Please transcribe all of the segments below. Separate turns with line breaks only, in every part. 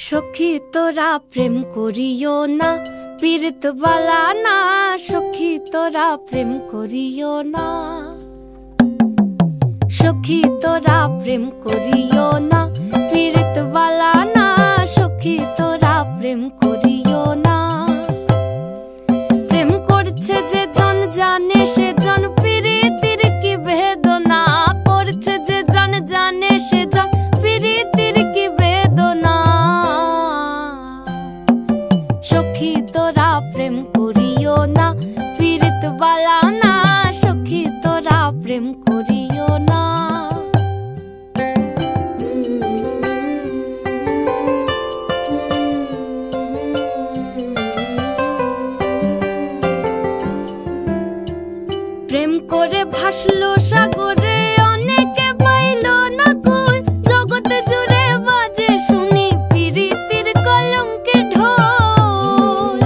সখী তোরা প্রেম করিও না, পীড়িত বালা না। সখী তোরা প্রেম করিও না, সখী তোরা প্রেম করিও না, পীড়িত বালা না। সখী তোরা প্রেম করিও না। প্রেম করছে যে জন জানে সে জন পীড়িতির কি বেদনা। করছে যে জন জানে সে জন পীড়িতির কি বেদনা। সখী তোরা প্রেম করিও না, পীড়িত বালা না। সখী তোরা প্রেম করিও না। প্রেম করে ভাসলো সাগরে, অনেকে পাইল না কই। জগতে জুড়ে বাজে শুনি পীড়িতির কলঙ্কের ঢোল।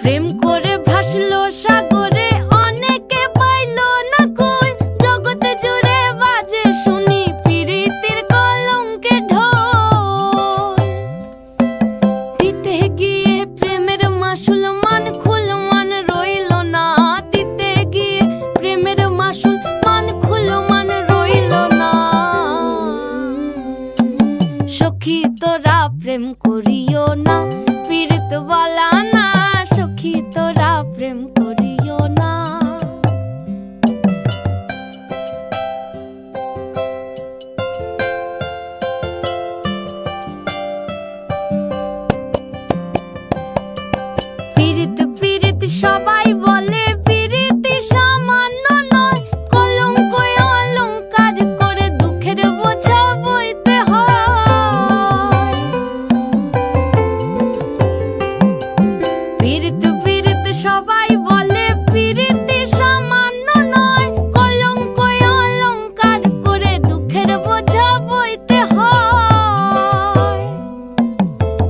প্রেম করে ভাসলো সাগরে, অনেকে পাইল না কই। জগতে জুড়ে বাজে শুনি পীড়িতির কলঙ্কের ঢোল। দিতে গিয়ে প্রেমের মাসুল সখী তোরা প্রেম করিও না, পীড়িত বালা না। সখী তোরা প্রেম করিও না। পীড়িত পীড়িত সবাই বলে, পীড়িত সামান্য নয়। কলঙ্ক অলঙ্কার করে দুঃখের বোঝা বইতে হয়। পীড়িত পীড়িত সবাই বলে, পীড়িত সামান্য নয়। কলঙ্ক অলঙ্কার করে দুঃখের বোঝা বইতে হয়।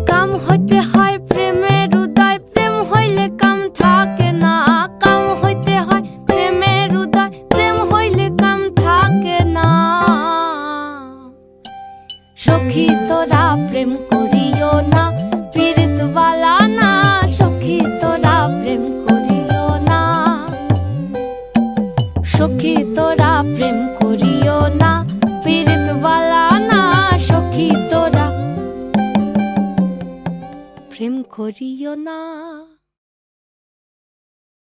কাম হইতে হয় প্রেমের উদয়, প্রেম হইলে কাম থাকে না। কাম হইতে হয় প্রেমের উদয়, প্রেম হইলে কাম থাকে না। সখী তোরা প্রেম করিও না, পীড়িত বালা না। সখী তোরা প্রেম করিও না, সখী তোরা প্রেম করিও না, পীড়িত বালা না। সখী তোরা প্রেম করিও না।